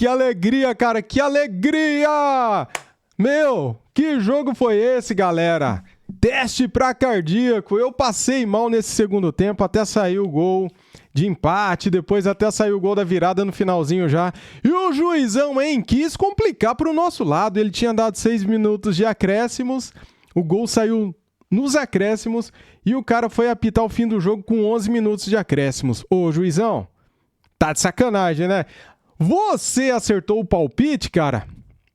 que alegria, cara, que alegria! Meu, que jogo foi esse, galera? Teste pra cardíaco. Eu passei mal nesse segundo tempo até sair o gol de empate, depois até saiu o gol da virada no finalzinho já. E o juizão, hein, quis complicar pro nosso lado. Ele tinha dado 6 minutos de acréscimos, o gol saiu nos acréscimos e o cara foi apitar o fim do jogo com 11 minutos de acréscimos. Ô, juizão, tá de sacanagem, né? Você acertou o palpite, cara?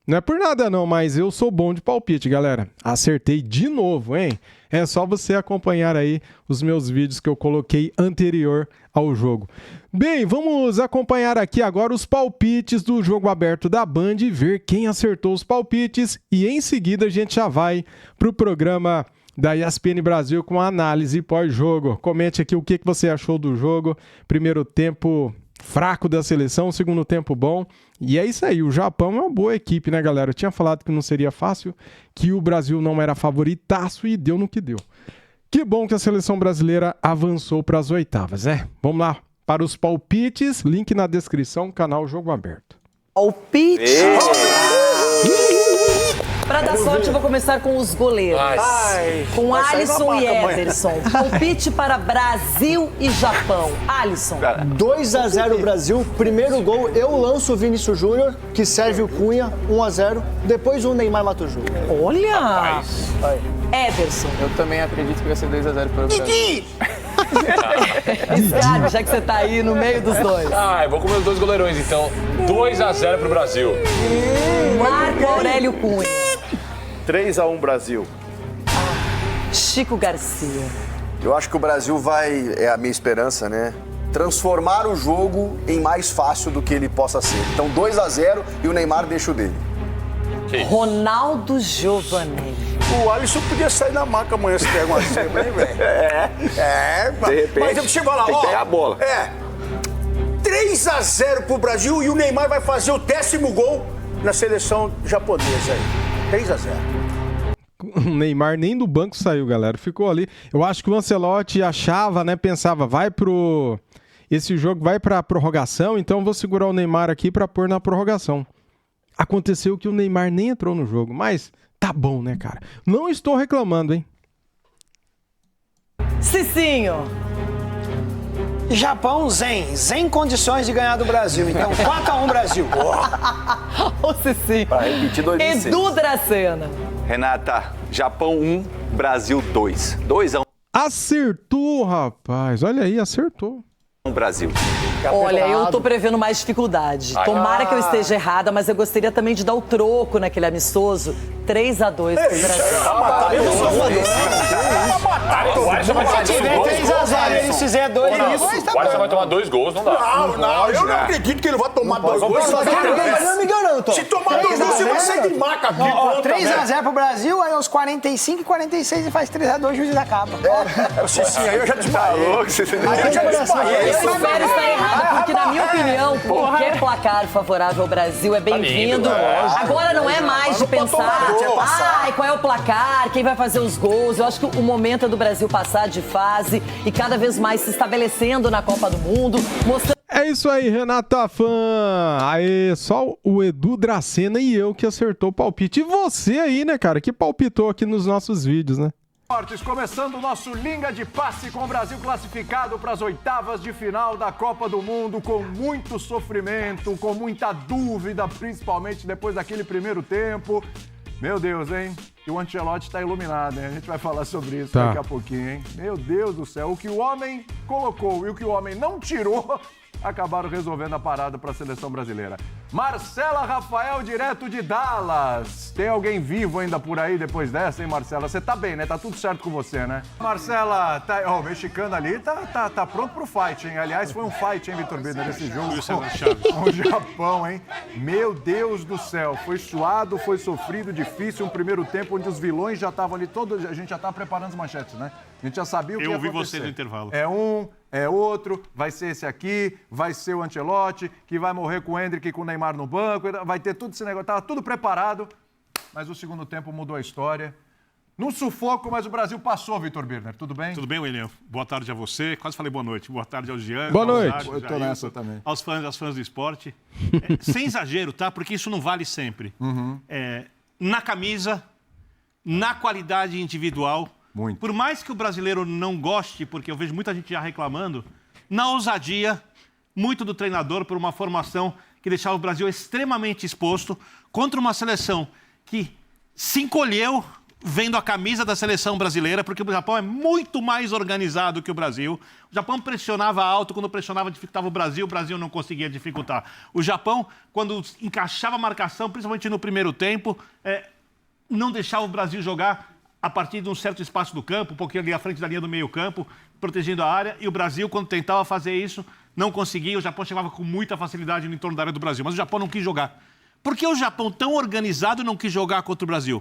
Não é por nada não, mas eu sou bom de palpite, galera. Acertei de novo, hein? É só você acompanhar aí os meus vídeos que eu coloquei anterior ao jogo. Bem, vamos acompanhar aqui agora os palpites do jogo aberto da Band e ver quem acertou os palpites. E em seguida a gente já vai pro programa da ESPN Brasil com a análise pós-jogo. Comente aqui o que você achou do jogo. Primeiro tempo fraco da seleção, segundo tempo bom. E é isso aí, o Japão é uma boa equipe, né, galera? Eu tinha falado que não seria fácil, que o Brasil não era favoritaço e deu no que deu. Que bom que a seleção brasileira avançou para as oitavas, né? Vamos lá para os palpites, link na descrição, canal Jogo Aberto. Palpite! Para dar sorte, eu vou começar com os goleiros. Com Alisson e Ederson. Palpite para Brasil e Japão. Alisson. 2-0 Brasil, primeiro gol, eu lanço o Vinícius Júnior, que serve o Cunha, 1-0. Depois o Neymar mata o jogo. Olha! Ederson. Eu também acredito que vai ser 2-0 para o Brasil. Escreve, já que você tá aí no meio dos dois. Eu vou comer os dois goleirões, então. 2-0 pro Brasil. Marco Aurélio Cunha. 3-1 Brasil. Chico Garcia. Eu acho que o Brasil vai, é a minha esperança, né? Transformar o jogo em mais fácil do que ele possa ser. Então 2-0 e o Neymar deixa o dele. Ronaldo Giovanelli. O Alisson podia sair na maca amanhã se der uma zebra, hein, velho? De repente, mas eu chego lá, tem que pegar a bola. 3-0 pro Brasil e o Neymar vai fazer o 10º gol na seleção japonesa aí. 3-0. O Neymar nem do banco saiu, galera. Ficou ali. Eu acho que o Ancelotti achava, né? Pensava, esse jogo vai pra prorrogação, então vou segurar o Neymar aqui pra pôr na prorrogação. Aconteceu que o Neymar nem entrou no jogo, mas tá bom, né, cara? Não estou reclamando, hein? Cicinho. Japão, sem condições de ganhar do Brasil. Então, 4-1 Brasil. O Cicinho. Pra repetir 2 vezes. Edu Dracena. Renata, Japão 1, Brasil 2. 2-1 Acertou, rapaz. Olha aí, acertou. Brasil. Olha, eu tô prevendo mais dificuldade. Tomara que eu esteja errada, mas eu gostaria também de dar o troco naquele amistoso. 3-2 pro Brasil. O Alisson vai tomar 2 gols. 3-0, eles fizer 2 O Alisson vai tomar 2 gols, não dá. Não, eu não acredito que ele vai tomar 2 gols. Eu me garanto. Se tomar 2 gols, você vai sair de maca aqui. 3-0 pro Brasil, aí aos 45 e 46 e faz 3-2, juiz acaba. Sim, aí eu já te falou. Você Eu espero estar errado, porque na minha opinião, qualquer placar favorável ao Brasil é bem-vindo. Agora não é mais de pensar, qual é o placar, quem vai fazer os gols. Eu acho que o momento é do Brasil passar de fase e cada vez mais se estabelecendo na Copa do Mundo, mostrando... É isso aí, Renata Fã. Aê, só o Edu Dracena e eu que acertou o palpite. E você aí, né, cara, que palpitou aqui nos nossos vídeos, né? Começando o nosso Linha de Passe com o Brasil classificado para as oitavas de final da Copa do Mundo, com muito sofrimento, com muita dúvida, principalmente depois daquele primeiro tempo. Meu Deus, hein? E o Ancelotti está iluminado, hein? A gente vai falar sobre isso daqui a pouquinho, hein? Meu Deus do céu, o que o homem colocou e o que o homem não tirou, acabaram resolvendo a parada para a seleção brasileira. Marcela Rafael, direto de Dallas. Tem alguém vivo ainda por aí depois dessa, hein, Marcela? Você tá bem, né? Tá tudo certo com você, né? Marcela, o mexicano ali tá pronto pro fight, hein? Aliás, foi um fight, hein, Vitor Bida, nesse jogo com o Japão, hein? Meu Deus do céu, foi suado, foi sofrido, difícil, um primeiro tempo onde os vilões já estavam ali todos, a gente já tava preparando as manchetes, né? A gente já sabia o que ia acontecer. Eu ouvi você no intervalo. É um, é outro, vai ser esse aqui, vai ser o Ancelotti, que vai morrer com o Endrick e com o Neymar no banco, vai ter tudo esse negócio, tava tudo preparado, mas o segundo tempo mudou a história. Num sufoco, mas o Brasil passou, Vitor Birner. Tudo bem? Tudo bem, William? Boa tarde a você. Quase falei boa noite. Boa tarde ao Jean. Boa noite. Eu tô nessa também. Aos fãs do esporte. Sem exagero, tá? Porque isso não vale sempre. Na camisa, na qualidade individual. Muito. Por mais que o brasileiro não goste, porque eu vejo muita gente já reclamando, na ousadia, muito do treinador por uma formação que deixava o Brasil extremamente exposto contra uma seleção que se encolheu vendo a camisa da seleção brasileira, porque o Japão é muito mais organizado que o Brasil. O Japão pressionava alto, quando pressionava dificultava o Brasil não conseguia dificultar. O Japão, quando encaixava a marcação, principalmente no primeiro tempo, não deixava o Brasil jogar a partir de um certo espaço do campo, um pouquinho ali à frente da linha do meio campo, protegendo a área, e o Brasil, quando tentava fazer isso, não conseguia. O Japão chegava com muita facilidade no entorno da área do Brasil, mas o Japão não quis jogar. Por que o Japão, tão organizado, não quis jogar contra o Brasil?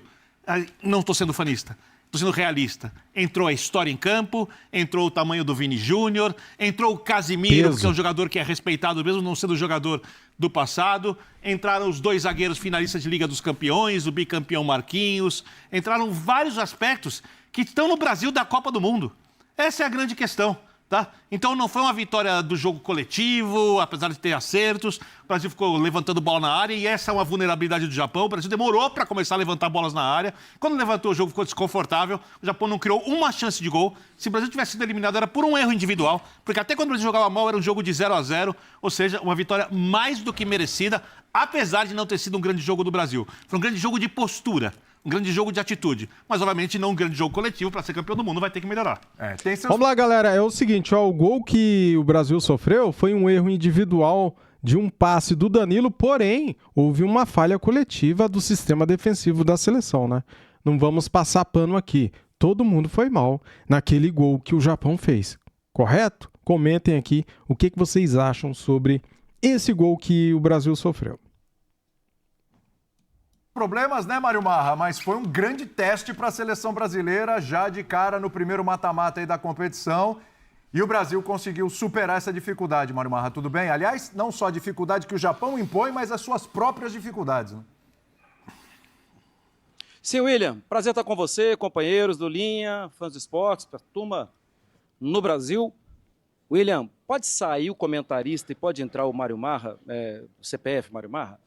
Não estou sendo fanista, estou sendo realista. Entrou a história em campo, entrou o tamanho do Vini Júnior, entrou o Casimiro, que é um jogador que é respeitado mesmo não sendo jogador do passado. Entraram os 2 zagueiros finalistas de Liga dos Campeões, o bicampeão Marquinhos. Entraram vários aspectos que estão no Brasil da Copa do Mundo. Essa é a grande questão. Tá? Então não foi uma vitória do jogo coletivo, apesar de ter acertos. O Brasil ficou levantando bola na área e essa é uma vulnerabilidade do Japão. O Brasil demorou para começar a levantar bolas na área. Quando levantou, o jogo ficou desconfortável. O Japão não criou uma chance de gol. Se o Brasil tivesse sido eliminado, era por um erro individual, porque até quando o Brasil jogava mal, era um jogo de 0-0, ou seja, uma vitória mais do que merecida, apesar de não ter sido um grande jogo do Brasil. Foi um grande jogo de postura. Um grande jogo de atitude. Mas, obviamente, não um grande jogo coletivo. Para ser campeão do mundo, vai ter que melhorar. Vamos lá, galera. É o seguinte, ó, o gol que o Brasil sofreu foi um erro individual de um passe do Danilo, porém, houve uma falha coletiva do sistema defensivo da seleção, né? Não vamos passar pano aqui. Todo mundo foi mal naquele gol que o Japão fez. Correto? Comentem aqui o que vocês acham sobre esse gol que o Brasil sofreu. Problemas, né, Mário Marra? Mas foi um grande teste para a seleção brasileira, já de cara no primeiro mata-mata aí da competição. E o Brasil conseguiu superar essa dificuldade, Mário Marra. Tudo bem? Aliás, não só a dificuldade que o Japão impõe, mas as suas próprias dificuldades, né? Sim, William. Prazer estar com você, companheiros do Linha, fãs do esportes, para a turma no Brasil. William, pode sair o comentarista e pode entrar o Mário Marra, o CPF Mário Marra?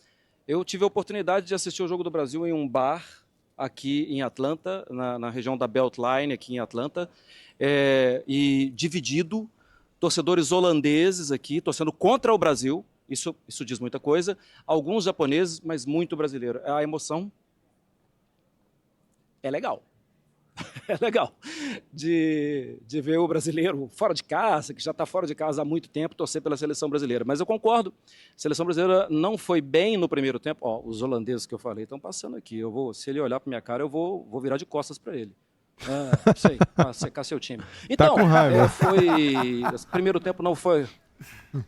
Eu tive a oportunidade de assistir o Jogo do Brasil em um bar aqui em Atlanta, na região da Beltline, aqui em Atlanta, e dividido, torcedores holandeses aqui, torcendo contra o Brasil, isso diz muita coisa, alguns japoneses, mas muito brasileiro. A emoção é legal. É legal de ver o brasileiro fora de casa, que já está fora de casa há muito tempo, torcer pela seleção brasileira. Mas eu concordo, a seleção brasileira não foi bem no primeiro tempo. Ó, os holandeses que eu falei estão passando aqui. Se ele olhar para minha cara, eu vou virar de costas para ele. Sei, para secar seu time. Então, tá com raiva. Esse primeiro tempo não foi...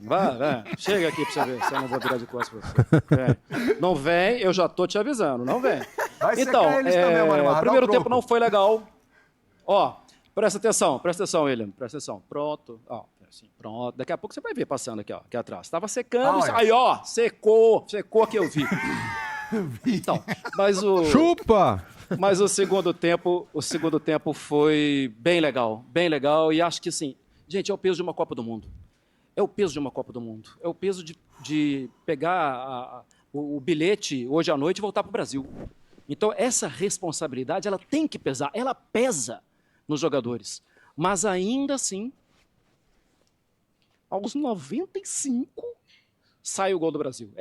Vai, chega aqui para você ver se eu não vou virar de costas para você. Não vem, eu já tô te avisando, não vem. Então, o primeiro tempo não foi legal. Ó, presta atenção, William, presta atenção. Pronto, ó, assim, pronto. Daqui a pouco você vai ver passando aqui, ó, aqui atrás. Tava secando, aí, ó, secou que eu vi. Então, mas o... Chupa! Mas o segundo tempo foi bem legal, e acho que, assim, gente, é o peso de uma Copa do Mundo. É o peso de uma Copa do Mundo. É o peso de pegar o bilhete hoje à noite e voltar para o Brasil. Então, essa responsabilidade, ela tem que pesar. Ela pesa nos jogadores. Mas, ainda assim, aos 95, sai o gol do Brasil.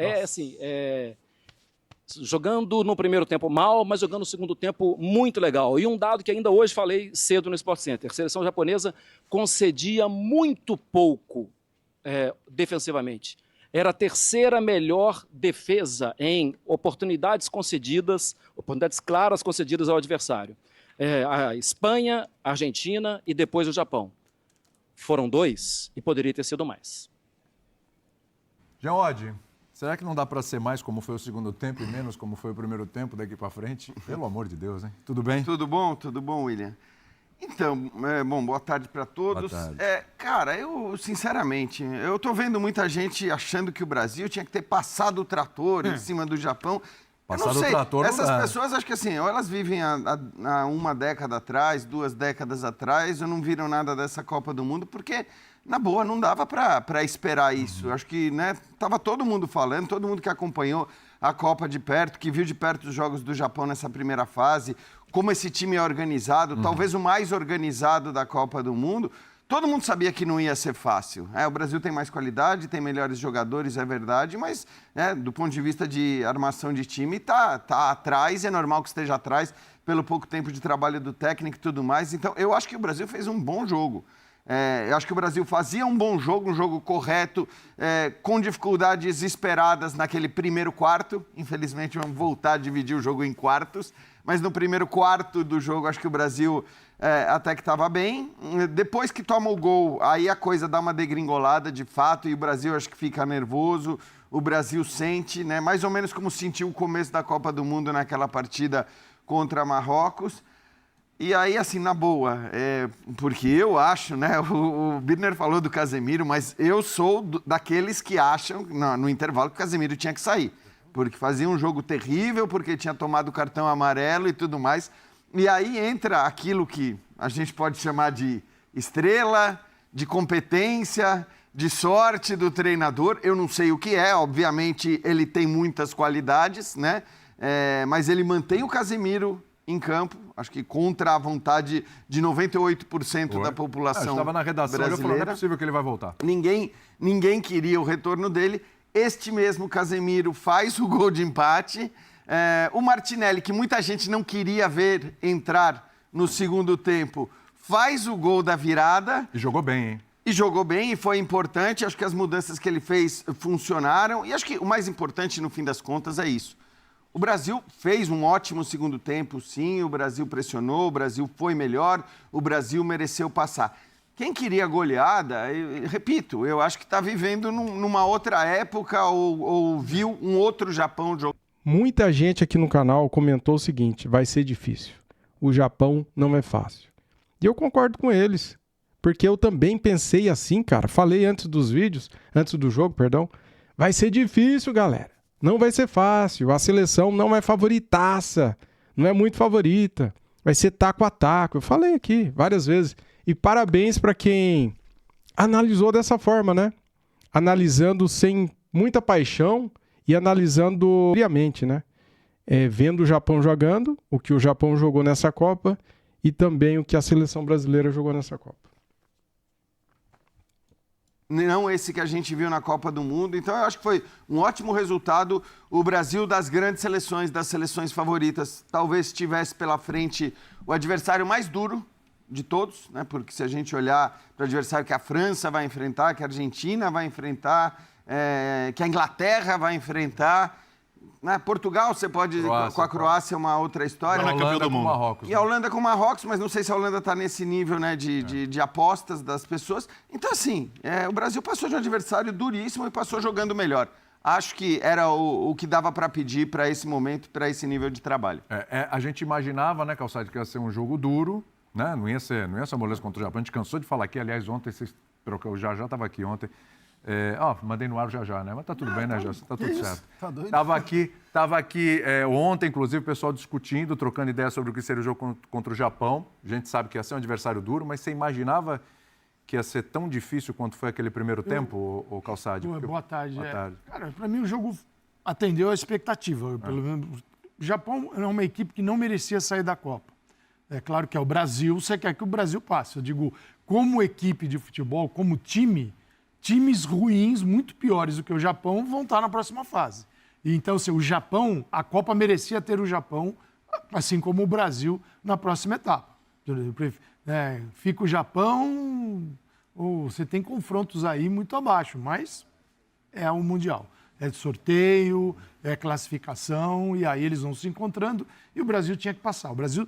Jogando no primeiro tempo mal, mas jogando no segundo tempo muito legal. E um dado que ainda hoje falei cedo no Sport Center. A seleção japonesa concedia muito pouco defensivamente. Era a terceira melhor defesa em oportunidades claras concedidas ao adversário. A Espanha, a Argentina e depois o Japão. Foram 2 e poderia ter sido mais. Jean Oddi, será que não dá para ser mais como foi o segundo tempo e menos como foi o primeiro tempo daqui para frente? Pelo amor de Deus, hein? Tudo bem? Tudo bom, William. Então, boa tarde para todos. Boa tarde. Cara, eu, sinceramente, eu tô vendo muita gente achando que o Brasil tinha que ter passado o trator em cima do Japão. Passar do trator Essas não dá. pessoas, acho que assim, ou elas vivem há uma década atrás, 2 décadas atrás, ou não viram nada dessa Copa do Mundo, porque, na boa, não dava para esperar isso. Acho que, né, tava todo mundo falando, todo mundo que acompanhou a Copa de perto, que viu de perto os jogos do Japão nessa primeira fase, como esse time é organizado, talvez o mais organizado da Copa do Mundo. Todo mundo sabia que não ia ser fácil. O Brasil tem mais qualidade, tem melhores jogadores, é verdade, mas do ponto de vista de armação de time, tá atrás, é normal que esteja atrás pelo pouco tempo de trabalho do técnico e tudo mais. Então, eu acho que o Brasil fez um bom jogo. Eu acho que o Brasil fazia um bom jogo, um jogo correto, com dificuldades esperadas naquele primeiro quarto. Infelizmente, vamos voltar a dividir o jogo em quartos. Mas no primeiro quarto do jogo, acho que o Brasil até que estava bem. Depois que toma o gol, aí a coisa dá uma degringolada de fato e o Brasil acho que fica nervoso. O Brasil sente, né, mais ou menos como sentiu o começo da Copa do Mundo naquela partida contra Marrocos. E aí, assim, na boa, porque eu acho, né, o Birner falou do Casemiro, mas eu sou daqueles que acham, no intervalo, que o Casemiro tinha que sair. Porque fazia um jogo terrível, porque tinha tomado cartão amarelo e tudo mais. E aí entra aquilo que a gente pode chamar de estrela, de competência, de sorte do treinador. Eu não sei o que é, obviamente ele tem muitas qualidades, né? Mas ele mantém o Casemiro em campo, acho que contra a vontade de 98% da população brasileira. Estava na redação, eu falei, não é possível que ele vai voltar. Ninguém queria o retorno dele. Este mesmo Casemiro faz o gol de empate. O Martinelli, que muita gente não queria ver entrar no segundo tempo, faz o gol da virada. E jogou bem, hein? E jogou bem, e foi importante. Acho que as mudanças que ele fez funcionaram. E acho que o mais importante, no fim das contas, é isso. O Brasil fez um ótimo segundo tempo, sim. O Brasil pressionou, o Brasil foi melhor, o Brasil mereceu passar. Quem queria goleada, repito, eu acho que está vivendo numa outra época ou viu um outro Japão jogando. Muita gente aqui no canal comentou o seguinte: vai ser difícil. O Japão não é fácil. E eu concordo com eles, porque eu também pensei assim, cara. Falei antes do jogo, perdão. Vai ser difícil, galera. Não vai ser fácil. A seleção não é favoritaça, não é muito favorita. Vai ser taco a taco. Eu falei aqui várias vezes. E parabéns para quem analisou dessa forma, né? Analisando sem muita paixão e analisando friamente, né? Vendo o Japão jogando, o que o Japão jogou nessa Copa e também o que a seleção brasileira jogou nessa Copa. Não esse que a gente viu na Copa do Mundo. Então, eu acho que foi um ótimo resultado. O Brasil, das grandes seleções, das seleções favoritas, talvez tivesse pela frente o adversário mais duro de todos, né? Porque se a gente olhar para o adversário que a França vai enfrentar, que a Argentina vai enfrentar, que a Inglaterra vai enfrentar, né? Portugal, você pode... com a Croácia é uma outra história. A Holanda com Marrocos. E a Holanda com Marrocos, mas não sei se a Holanda está nesse nível, né, de apostas das pessoas. Então, assim, o Brasil passou de um adversário duríssimo e passou jogando melhor. Acho que era o que dava para pedir para esse momento, para esse nível de trabalho. A gente imaginava, né, Calçade, que ia ser um jogo duro, né? Não ia ser moleza contra o Japão. A gente cansou de falar aqui, aliás, ontem vocês trocou, o Jajá estava aqui ontem. Mandei no ar o Jajá, né? Mas tá tudo bem, né, Jajá? Tá tudo certo. Tá doido? Tava aqui ontem, inclusive, o pessoal discutindo, trocando ideias sobre o que seria o jogo contra o Japão. A gente sabe que ia ser um adversário duro, mas você imaginava que ia ser tão difícil quanto foi aquele primeiro tempo, o Calçade? Boa tarde. Boa tarde. Cara, para mim o jogo atendeu a expectativa. Pelo menos, o Japão é uma equipe que não merecia sair da Copa. É claro que é o Brasil, você quer que o Brasil passe. Eu digo, como equipe de futebol, como time, times ruins, muito piores do que o Japão, vão estar na próxima fase. E então, assim, o Japão, a Copa merecia ter o Japão, assim como o Brasil, na próxima etapa. Fica o Japão, ou você tem confrontos aí muito abaixo, mas é um Mundial. É de sorteio, é classificação, e aí eles vão se encontrando, e o Brasil tinha que passar. O Brasil...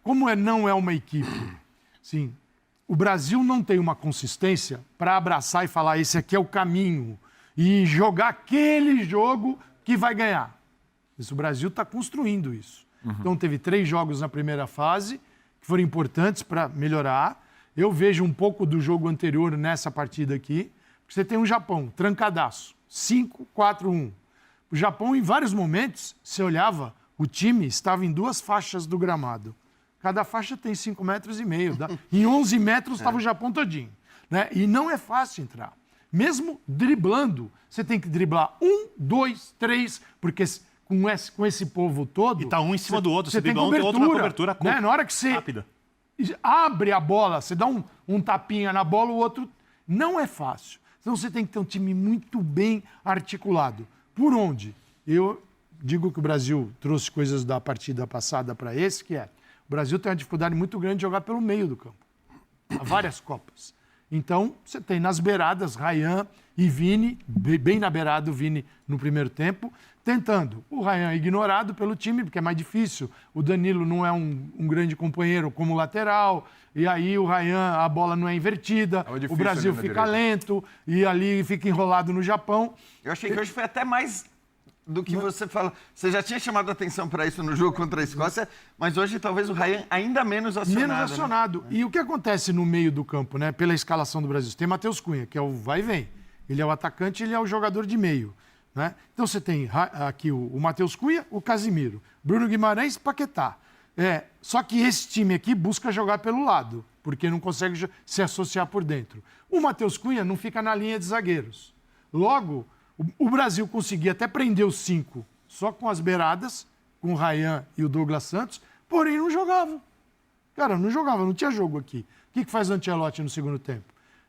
como não é uma equipe, sim, o Brasil não tem uma consistência para abraçar e falar esse aqui é o caminho e jogar aquele jogo que vai ganhar. O Brasil está construindo isso. Então teve 3 jogos na primeira fase que foram importantes para melhorar. Eu vejo um pouco do jogo anterior nessa partida aqui, porque você tem um Japão trancadaço, 5-4-1. O Japão, em vários momentos, você olhava, o time estava em 2 faixas do gramado. Cada faixa tem 5,5 metros. Em 11 metros estava o Japão todinho. Né? E não é fácil entrar. Mesmo driblando, você tem que driblar 1, 2, 3, porque com esse povo todo... E tá um em cima do outro. Você tem cobertura, cobertura, outra cobertura né? Na hora que você rápida. Abre a bola, você dá um tapinha na bola, o outro... Não é fácil. Então você tem que ter um time muito bem articulado. Por onde? Eu digo que o Brasil trouxe coisas da partida passada para esse, que é... O Brasil tem uma dificuldade muito grande de jogar pelo meio do campo. Há várias Copas. Então, você tem nas beiradas Ryan e Vini, bem na beirada o Vini no primeiro tempo, tentando. O Ryan é ignorado pelo time, porque é mais difícil. O Danilo não é um grande companheiro como lateral, e aí o Ryan, a bola não é invertida, o Brasil fica lento, e ali fica enrolado no Japão. Eu achei que hoje foi até mais do que você fala. Você já tinha chamado a atenção para isso no jogo contra a Escócia, mas hoje talvez o Ryan ainda menos acionado. Menos acionado. Né? E o que acontece no meio do campo, né? Pela escalação do Brasil? Você tem Matheus Cunha, que é o vai e vem. Ele é o atacante, ele é o jogador de meio. Né? Então você tem aqui o Matheus Cunha, o Casimiro, Bruno Guimarães, Paquetá. Só que esse time aqui busca jogar pelo lado, porque não consegue se associar por dentro. O Matheus Cunha não fica na linha de zagueiros. Logo, o Brasil conseguia até prender os 5 só com as beiradas, com o Ryan e o Douglas Santos, porém não jogavam. Cara, não jogava, não tinha jogo aqui. O que faz o Ancelotti no segundo tempo?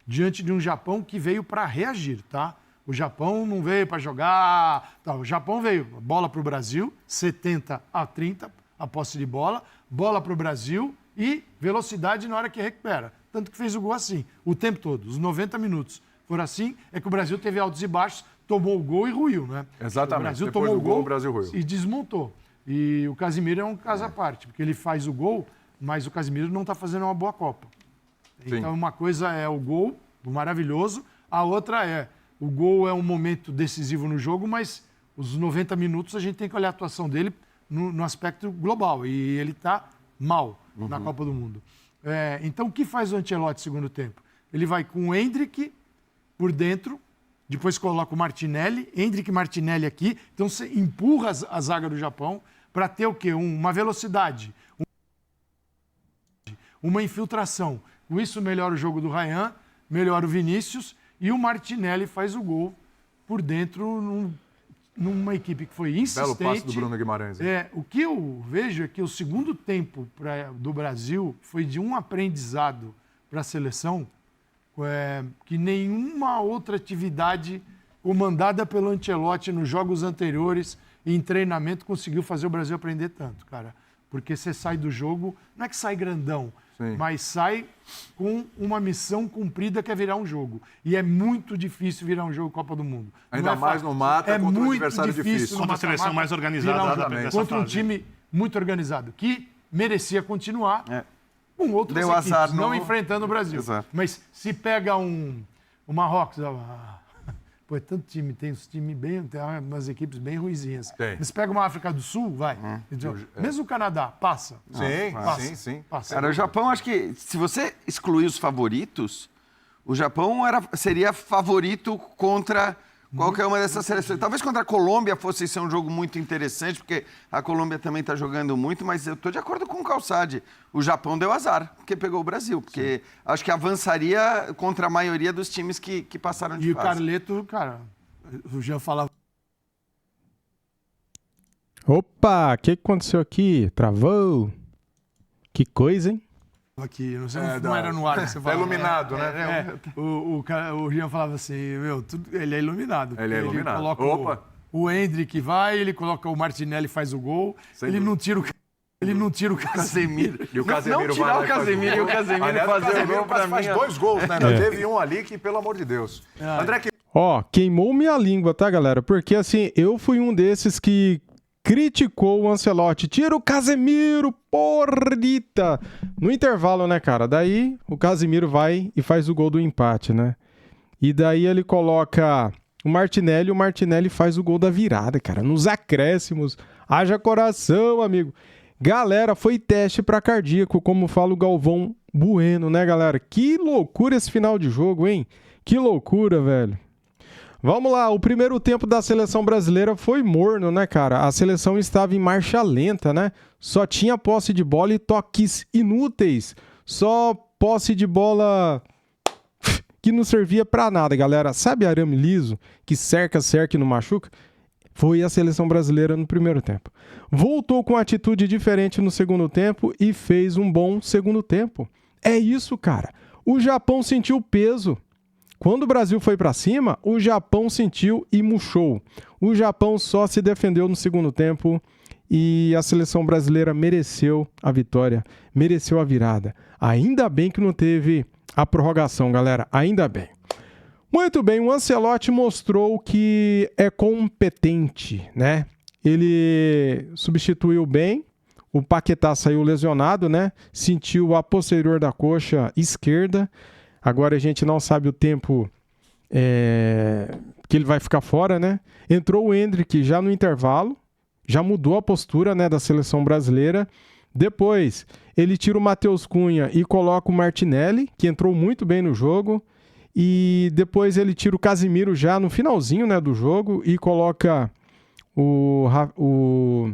Diante de um Japão que veio para reagir, tá? O Japão não veio para jogar. Tá, o Japão veio, bola para o Brasil, 70-30, a posse de bola para o Brasil e velocidade na hora que recupera. Tanto que fez o gol assim, o tempo todo, os 90 minutos. Foram assim, é que o Brasil teve altos e baixos, tomou o gol e ruiu, né? Exatamente. O Brasil depois tomou do gol, o o Brasil ruiu. E desmontou. E o Casimiro é um caso à parte, porque ele faz o gol, mas o Casimiro não está fazendo uma boa Copa. Sim. Então, uma coisa é o gol, o maravilhoso, a outra é o gol é um momento decisivo no jogo, mas os 90 minutos a gente tem que olhar a atuação dele no aspecto global. E ele está mal na Copa do Mundo. Então, o que faz o Ancelotti no segundo tempo? Ele vai com o Endrick por dentro, depois coloca o Martinelli, Endrick e Martinelli aqui. Então, você empurra a zaga do Japão para ter o quê? Uma velocidade, uma infiltração. Com isso, melhora o jogo do Ryan, melhora o Vinícius e o Martinelli faz o gol por dentro numa equipe que foi insistente. Belo passe do Bruno Guimarães. O que eu vejo é que o segundo tempo do Brasil foi de um aprendizado para a seleção que nenhuma outra atividade comandada pelo Ancelotti nos jogos anteriores em treinamento conseguiu fazer o Brasil aprender tanto, cara. Porque você sai do jogo, não é que sai grandão, sim, mas sai com uma missão cumprida que é virar um jogo. E é muito difícil virar um jogo Copa do Mundo. Ainda mais no mata contra um adversário difícil. Contra a seleção mais organizada. Contra um time muito organizado, que merecia continuar com outras Deu equipes, azar, não enfrentando o Brasil. Exato. Mas se pega o Marrocos... Pô, é tanto time, tem uns times tem umas equipes bem ruizinhas. Mas pega uma África do Sul, vai. Então, mesmo o Canadá, passa. Sim. Passa. Cara, o Japão, acho que se você excluir os favoritos, o Japão seria favorito contra qualquer uma dessas seleções. Talvez contra a Colômbia fosse ser um jogo muito interessante, porque a Colômbia também está jogando muito, mas eu estou de acordo com o Calçade. O Japão deu azar, porque pegou o Brasil, porque acho que avançaria contra a maioria dos times que passaram de fase. E o Carleto, cara, o Jean falava... Opa, o que aconteceu aqui? Travou? Que coisa, hein? Aqui, não sei, não era no ar que você falava. É iluminado, né? O Jean falava assim, ele é iluminado. Ele é iluminado. Coloca o Endrick vai, ele coloca o Martinelli, faz o gol, ele não tira o Casemiro. E o Casemiro não tirar o Casemiro e o Casemiro fazer o gol pra mim. Faz 2 gols, né? Teve um ali que, pelo amor de Deus. André, queimou minha língua, tá, galera? Porque, assim, eu fui um desses que criticou o Ancelotti. Tira o Casemiro, porrita! No intervalo, né, cara? Daí o Casemiro vai e faz o gol do empate, né? E daí ele coloca o Martinelli faz o gol da virada, cara. Nos acréscimos. Haja coração, amigo. Galera, foi teste pra cardíaco, como fala o Galvão Bueno, né, galera? Que loucura esse final de jogo, hein? Que loucura, velho. Vamos lá, o primeiro tempo da seleção brasileira foi morno, né, cara? A seleção estava em marcha lenta, né? Só tinha posse de bola e toques inúteis. Só posse de bola que não servia pra nada, galera. Sabe arame liso que cerca e não machuca? Foi a seleção brasileira no primeiro tempo. Voltou com atitude diferente no segundo tempo e fez um bom segundo tempo. É isso, cara. O Japão sentiu peso. Quando o Brasil foi pra cima, o Japão sentiu e murchou. O Japão só se defendeu no segundo tempo e a seleção brasileira mereceu a vitória, mereceu a virada. Ainda bem que não teve a prorrogação, galera. Ainda bem. Muito bem, o Ancelotti mostrou que é competente, né? Ele substituiu bem, o Paquetá saiu lesionado, né? Sentiu a posterior da coxa esquerda. Agora a gente não sabe o tempo que ele vai ficar fora, né? Entrou o Endrick já no intervalo, já mudou a postura, né, da seleção brasileira. Depois ele tira o Matheus Cunha e coloca o Martinelli, que entrou muito bem no jogo. E depois ele tira o Casimiro já no finalzinho, né, do jogo e coloca o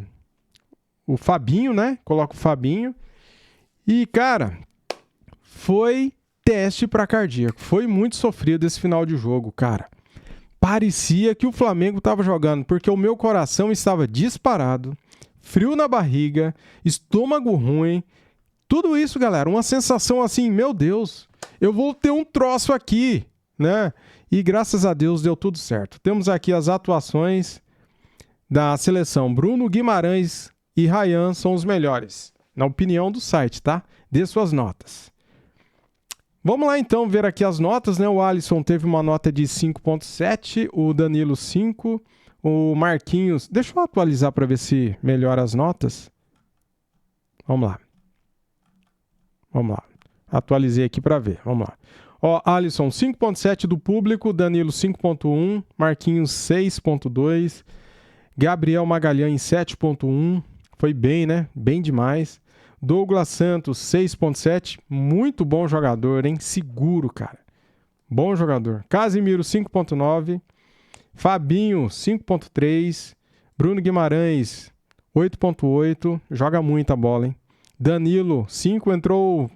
Fabinho, né? Coloca o Fabinho. E, cara, foi teste para cardíaco. Foi muito sofrido esse final de jogo, cara. Parecia que o Flamengo estava jogando, porque o meu coração estava disparado, frio na barriga, estômago ruim. Tudo isso, galera, uma sensação assim, meu Deus, eu vou ter um troço aqui, né? E graças a Deus deu tudo certo. Temos aqui as atuações da seleção. Bruno Guimarães e Ryan são os melhores, na opinião do site, tá? Dê suas notas. Vamos lá então ver aqui as notas, né? O Alisson teve uma nota de 5.7, o Danilo 5, o Marquinhos... Deixa eu atualizar para ver se melhora as notas. Vamos lá. Vamos lá. Atualizei aqui para ver. Vamos lá. Ó, Alisson 5.7 do público, Danilo 5.1, Marquinhos 6.2, Gabriel Magalhães 7.1. Foi bem, né? Bem demais. Douglas Santos, 6.7. Muito bom jogador, hein? Seguro, cara. Bom jogador. Casimiro, 5.9. Fabinho, 5.3. Bruno Guimarães, 8.8. Joga muita bola, hein? Danilo, 5. Entrou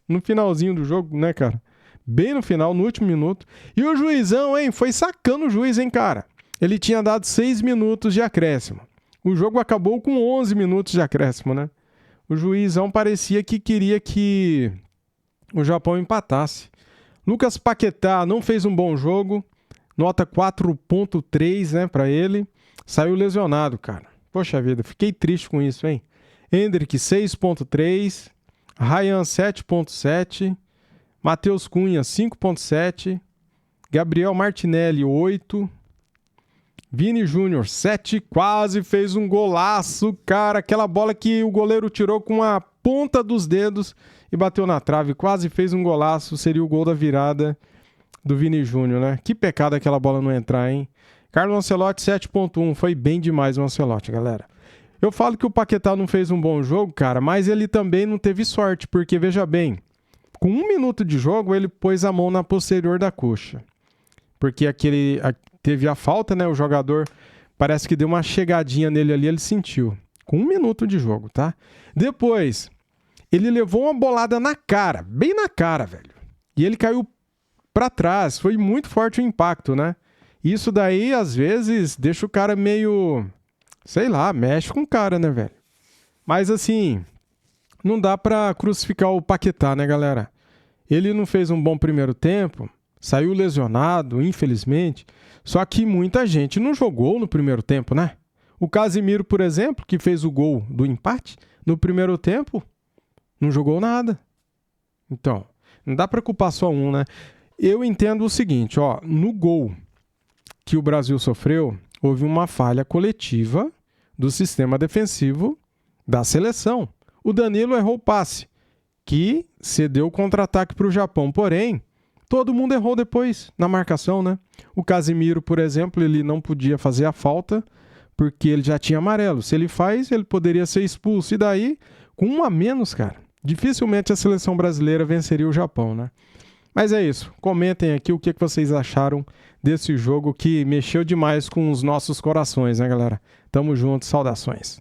no finalzinho do jogo, né, cara? Bem no final, no último minuto. E o juizão, hein? Foi sacando o juiz, hein, cara? Ele tinha dado 6 minutos de acréscimo. O jogo acabou com 11 minutos de acréscimo, né? O juizão parecia que queria que o Japão empatasse. Lucas Paquetá não fez um bom jogo. Nota 4.3, né, pra ele. Saiu lesionado, cara. Poxa vida, fiquei triste com isso, hein? Endrick, 6.3. Ryan, 7.7. Matheus Cunha, 5.7. Gabriel Martinelli, 8. Vini Júnior, 7, quase fez um golaço, cara. Aquela bola que o goleiro tirou com a ponta dos dedos e bateu na trave. Quase fez um golaço, seria o gol da virada do Vini Júnior, né? Que pecado aquela bola não entrar, hein? Carlos Ancelotti, 7.1. Foi bem demais o Ancelotti, galera. Eu falo que o Paquetá não fez um bom jogo, cara, mas ele também não teve sorte, porque, veja bem, com 1 minuto de jogo, ele pôs a mão na posterior da coxa. Porque teve a falta, né? O jogador parece que deu uma chegadinha nele ali, ele sentiu. Com 1 minuto de jogo, tá? Depois, ele levou uma bolada na cara, bem na cara, velho. E ele caiu pra trás, foi muito forte o impacto, né? Isso daí, às vezes, deixa o cara meio... Sei lá, mexe com o cara, né, velho? Mas, assim, não dá pra crucificar o Paquetá, né, galera? Ele não fez um bom primeiro tempo... Saiu lesionado, infelizmente. Só que muita gente não jogou no primeiro tempo, né? O Casimiro, por exemplo, que fez o gol do empate, no primeiro tempo, não jogou nada. Então, não dá para culpar só um, né? Eu entendo o seguinte, ó, no gol que o Brasil sofreu, houve uma falha coletiva do sistema defensivo da seleção. O Danilo errou o passe, que cedeu o contra-ataque para o Japão, porém... Todo mundo errou depois na marcação, né? O Casimiro, por exemplo, ele não podia fazer a falta porque ele já tinha amarelo. Se ele faz, ele poderia ser expulso. E daí, com 1 a menos, cara, dificilmente a seleção brasileira venceria o Japão, né? Mas é isso. Comentem aqui o que vocês acharam desse jogo que mexeu demais com os nossos corações, né, galera? Tamo junto. Saudações.